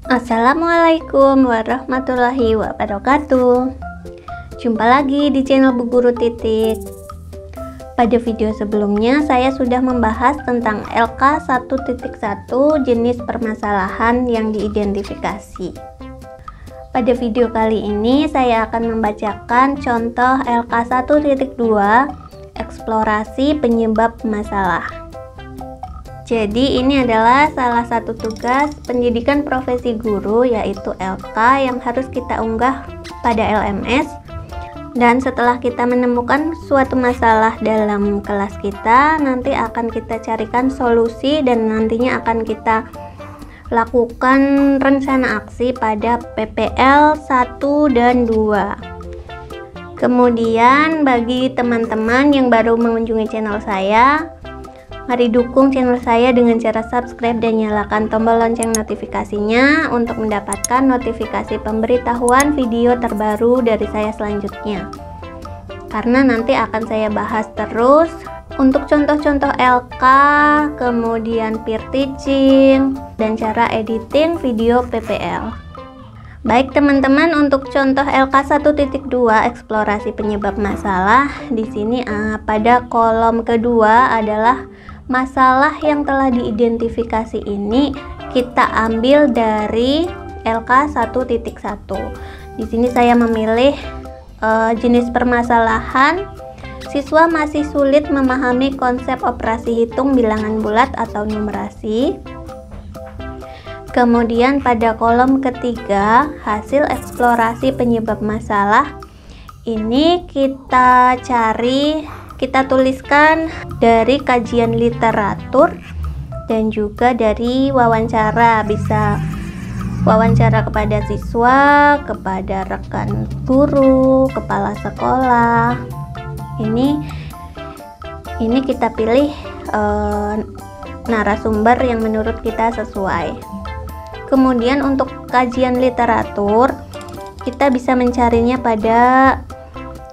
Assalamualaikum warahmatullahi wabarakatuh. Jumpa lagi di channel Bu Guru Titik. Pada video sebelumnya saya sudah membahas tentang LK 1.1 jenis permasalahan yang diidentifikasi. Pada video kali ini saya akan membacakan contoh LK 1.2 eksplorasi penyebab masalah. Jadi ini adalah salah satu tugas pendidikan profesi guru, yaitu LK yang harus kita unggah pada LMS. Dan setelah kita menemukan suatu masalah dalam kelas kita, nanti akan kita carikan solusi dan nantinya akan kita lakukan rencana aksi pada PPL 1 dan 2. Kemudian bagi teman-teman yang baru mengunjungi channel saya, mari dukung channel saya dengan cara subscribe dan nyalakan tombol lonceng notifikasinya untuk mendapatkan notifikasi pemberitahuan video terbaru dari saya selanjutnya. Karena nanti akan saya bahas terus untuk contoh-contoh LK, kemudian peer teaching, dan cara editing video PPL. Baik teman-teman, untuk contoh LK 1.2 eksplorasi penyebab masalah, di sini pada kolom kedua adalah masalah yang telah diidentifikasi ini kita ambil dari LK 1.1. Di sini saya memilih jenis permasalahan siswa masih sulit memahami konsep operasi hitung bilangan bulat atau numerasi. Kemudian pada kolom ketiga, hasil eksplorasi penyebab masalah ini kita tuliskan dari kajian literatur dan juga dari wawancara, bisa wawancara kepada siswa, kepada rekan guru, kepala sekolah. Ini kita pilih narasumber yang menurut kita sesuai. Kemudian untuk kajian literatur, kita bisa mencarinya pada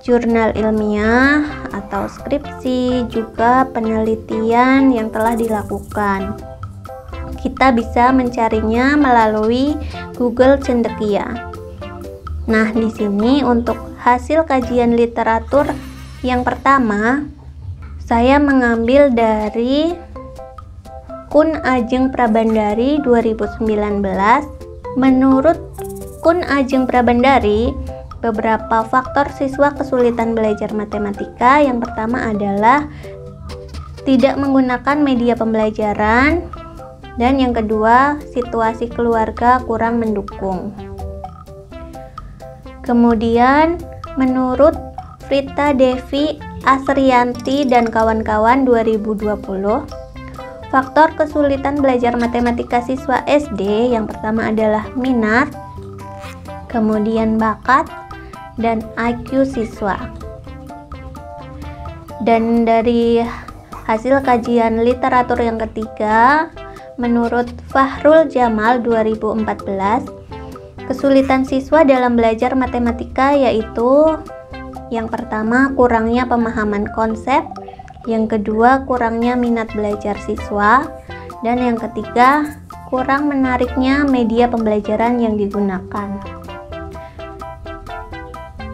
jurnal ilmiah atau skripsi, juga penelitian yang telah dilakukan. Kita bisa mencarinya melalui Google Cendekia. Nah, di sini untuk hasil kajian literatur yang pertama, saya mengambil dari Kun Ajeng Prabandari 2019. Menurut Kun Ajeng Prabandari, beberapa faktor siswa kesulitan belajar matematika yang pertama adalah tidak menggunakan media pembelajaran, dan yang kedua situasi keluarga kurang mendukung. Kemudian menurut Frita Devi Asrianti dan kawan-kawan 2020, faktor kesulitan belajar matematika siswa SD yang pertama adalah minat, kemudian bakat, dan IQ siswa. Dan dari hasil kajian literatur yang ketiga, menurut Fahrul Jamal 2014, kesulitan siswa dalam belajar matematika yaitu yang pertama kurangnya pemahaman konsep, yang kedua kurangnya minat belajar siswa, dan yang ketiga kurang menariknya media pembelajaran yang digunakan.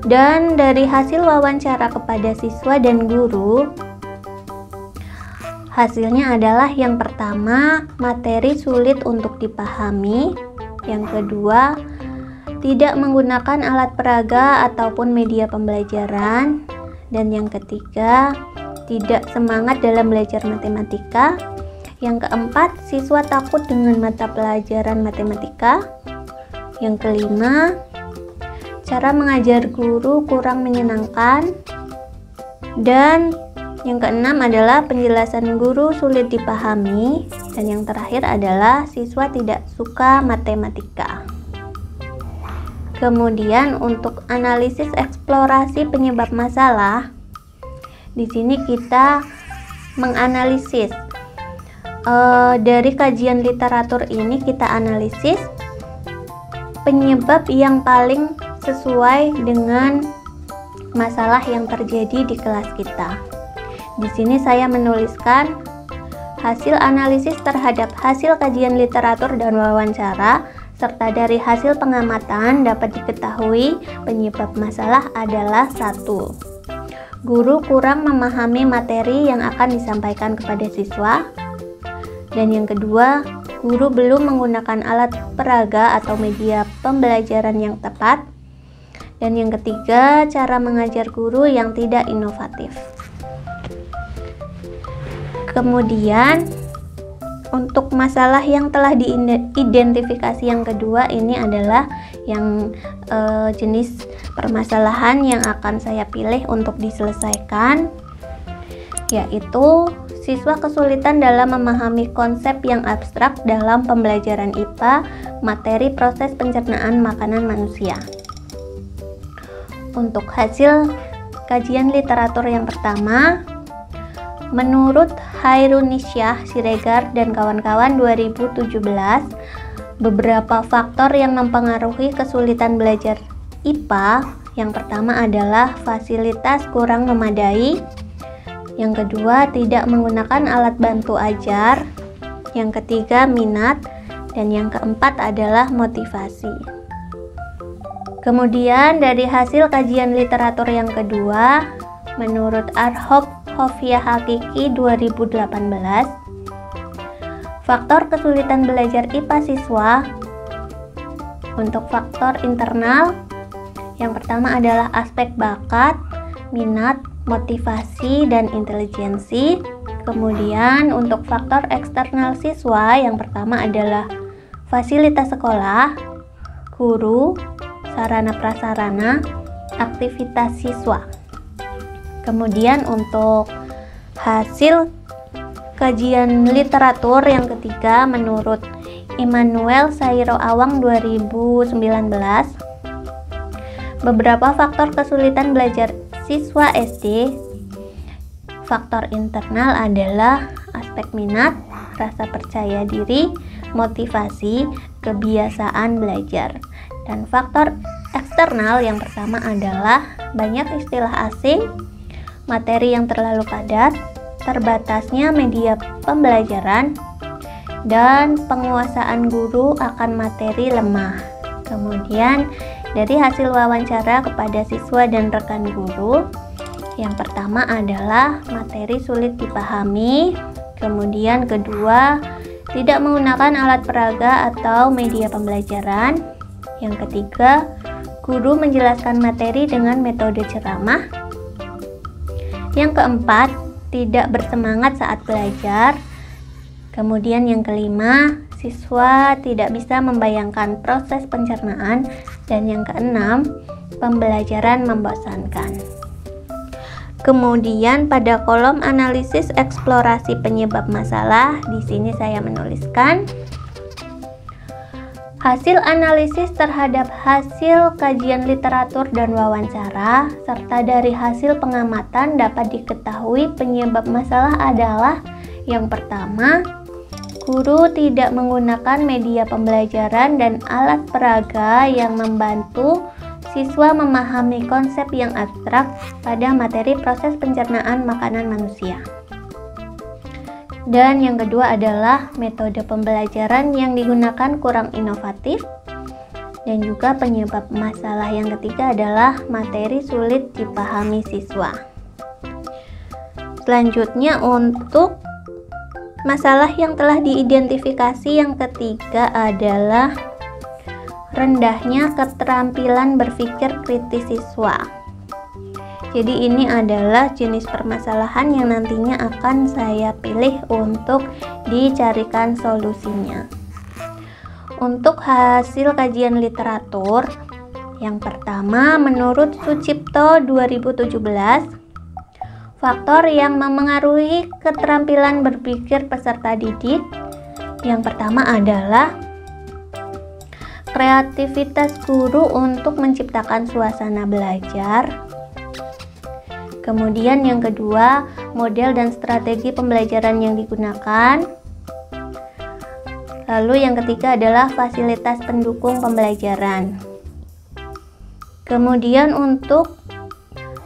Dan dari hasil wawancara kepada siswa dan guru, hasilnya adalah yang pertama, materi sulit untuk dipahami, yang kedua, tidak menggunakan alat peraga ataupun media pembelajaran, dan yang ketiga, tidak semangat dalam belajar matematika, yang keempat, siswa takut dengan mata pelajaran matematika, yang kelima, cara mengajar guru kurang menyenangkan, dan yang keenam adalah penjelasan guru sulit dipahami, dan yang terakhir adalah siswa tidak suka matematika. Kemudian untuk analisis eksplorasi penyebab masalah, di sini kita menganalisis dari kajian literatur ini, kita analisis penyebab yang paling sesuai dengan masalah yang terjadi di kelas kita. Di sini saya menuliskan hasil analisis terhadap hasil kajian literatur dan wawancara serta dari hasil pengamatan dapat diketahui penyebab masalah adalah 1. Guru kurang memahami materi yang akan disampaikan kepada siswa. Dan yang kedua, guru belum menggunakan alat peraga atau media pembelajaran yang tepat. Dan yang ketiga, cara mengajar guru yang tidak inovatif. Kemudian, untuk masalah yang telah diidentifikasi yang kedua ini adalah yang jenis permasalahan yang akan saya pilih untuk diselesaikan, yaitu siswa kesulitan dalam memahami konsep yang abstrak dalam pembelajaran IPA materi proses pencernaan makanan manusia. Untuk hasil kajian literatur yang pertama, menurut Hairunisyah Siregar dan kawan-kawan 2017, beberapa faktor yang mempengaruhi kesulitan belajar IPA. Yang pertama adalah fasilitas kurang memadai. Yang kedua, tidak menggunakan alat bantu ajar. Yang ketiga, minat. Dan yang keempat adalah motivasi. Kemudian dari hasil kajian literatur yang kedua, menurut Arhop Hofia Hakiki 2018, faktor kesulitan belajar IPA siswa untuk faktor internal, yang pertama adalah aspek bakat, minat, motivasi, dan intelijensi. Kemudian untuk faktor eksternal siswa, yang pertama adalah fasilitas sekolah, guru, sarana prasarana, aktivitas siswa. Kemudian untuk hasil kajian literatur yang ketiga, menurut Immanuel Sairo Awang 2019, beberapa faktor kesulitan belajar siswa SD. Faktor internal adalah aspek minat, rasa percaya diri, motivasi, kebiasaan belajar. Dan faktor eksternal yang pertama adalah banyak istilah asing, materi yang terlalu padat, terbatasnya media pembelajaran, dan penguasaan guru akan materi lemah. Kemudian dari hasil wawancara kepada siswa dan rekan guru, yang pertama adalah materi sulit dipahami. Kemudian kedua, tidak menggunakan alat peraga atau media pembelajaran. Yang ketiga, guru menjelaskan materi dengan metode ceramah. Yang keempat, tidak bersemangat saat belajar. Kemudian yang kelima, siswa tidak bisa membayangkan proses pencernaan. Dan yang keenam, pembelajaran membosankan. Kemudian pada kolom analisis eksplorasi penyebab masalah, di sini saya menuliskan hasil analisis terhadap hasil kajian literatur dan wawancara, serta dari hasil pengamatan dapat diketahui penyebab masalah adalah yang pertama, guru tidak menggunakan media pembelajaran dan alat peraga yang membantu siswa memahami konsep yang abstrak pada materi proses pencernaan makanan manusia. Dan yang kedua adalah metode pembelajaran yang digunakan kurang inovatif. Dan juga penyebab masalah yang ketiga adalah materi sulit dipahami siswa. Selanjutnya untuk masalah yang telah diidentifikasi yang ketiga adalah rendahnya keterampilan berpikir kritis siswa. Jadi ini adalah jenis permasalahan yang nantinya akan saya pilih untuk dicarikan solusinya. Untuk hasil kajian literatur, yang pertama menurut Sucipto 2017, faktor yang memengaruhi keterampilan berpikir peserta didik, yang pertama adalah kreativitas guru untuk menciptakan suasana belajar. Kemudian yang kedua, model dan strategi pembelajaran yang digunakan. Lalu yang ketiga adalah fasilitas pendukung pembelajaran. Kemudian untuk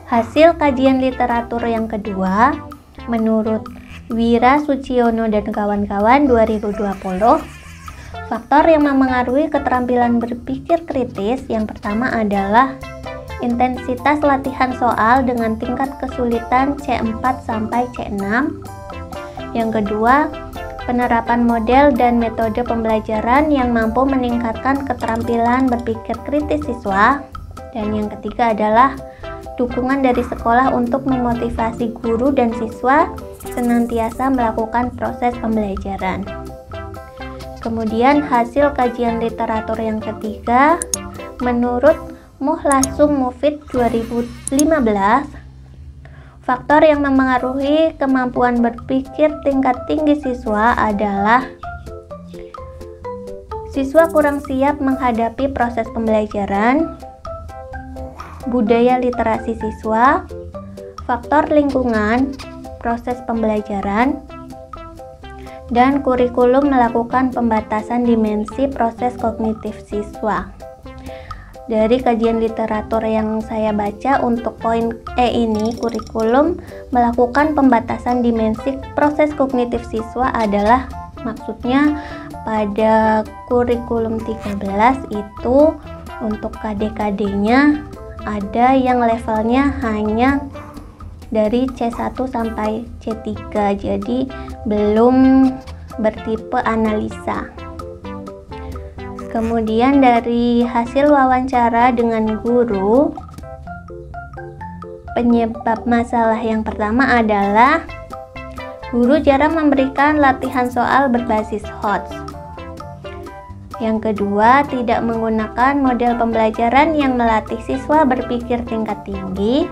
hasil kajian literatur yang kedua, menurut Wira Suciono dan kawan-kawan 2020, Faktor yang memengaruhi keterampilan berpikir kritis yang pertama adalah intensitas latihan soal dengan tingkat kesulitan C4 sampai C6. Yang kedua, penerapan model dan metode pembelajaran yang mampu meningkatkan keterampilan berpikir kritis siswa. Dan yang ketiga adalah dukungan dari sekolah untuk memotivasi guru dan siswa senantiasa melakukan proses pembelajaran. Kemudian hasil kajian literatur yang ketiga, menurut Muhlasum Mufid 2015, faktor yang memengaruhi kemampuan berpikir tingkat tinggi siswa adalah siswa kurang siap menghadapi proses pembelajaran, budaya literasi siswa, faktor lingkungan, proses pembelajaran, dan kurikulum melakukan pembatasan dimensi proses kognitif siswa. Dari kajian literatur yang saya baca untuk poin E ini, kurikulum melakukan pembatasan dimensi proses kognitif siswa adalah maksudnya pada kurikulum 13 itu untuk KD-KD-nya ada yang levelnya hanya dari C1 sampai C3, jadi belum bertipe analisa. Kemudian dari hasil wawancara dengan guru, penyebab masalah yang pertama adalah guru jarang memberikan latihan soal berbasis HOTS. Yang kedua, tidak menggunakan model pembelajaran yang melatih siswa berpikir tingkat tinggi.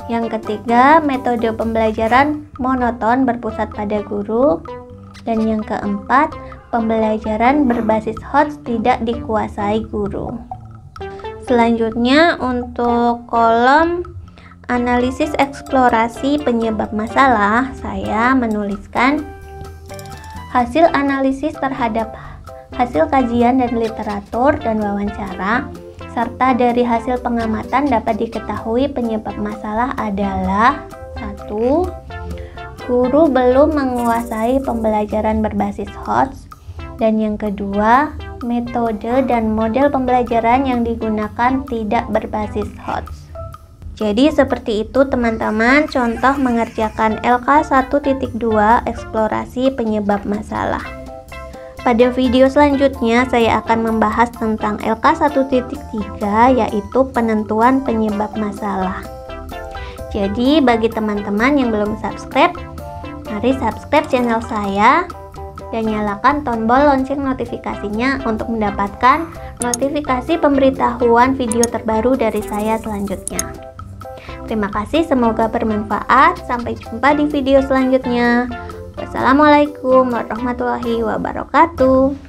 Yang ketiga, metode pembelajaran monoton berpusat pada guru. Dan yang keempat, pembelajaran berbasis HOTS tidak dikuasai guru. Selanjutnya untuk kolom analisis eksplorasi penyebab masalah, saya menuliskan hasil analisis terhadap hasil kajian dan literatur dan wawancara, serta dari hasil pengamatan dapat diketahui penyebab masalah adalah 1. Guru belum menguasai pembelajaran berbasis HOTS, dan yang kedua, metode dan model pembelajaran yang digunakan tidak berbasis HOTS. Jadi seperti itu teman-teman contoh mengerjakan LK 1.2 eksplorasi penyebab masalah. Pada video selanjutnya saya akan membahas tentang LK 1.3 yaitu penentuan penyebab masalah. Jadi bagi teman-teman yang belum subscribe, mari subscribe channel saya dan nyalakan tombol lonceng notifikasinya untuk mendapatkan notifikasi pemberitahuan video terbaru dari saya selanjutnya. Terima kasih, semoga bermanfaat. Sampai jumpa di video selanjutnya. Wassalamualaikum warahmatullahi wabarakatuh.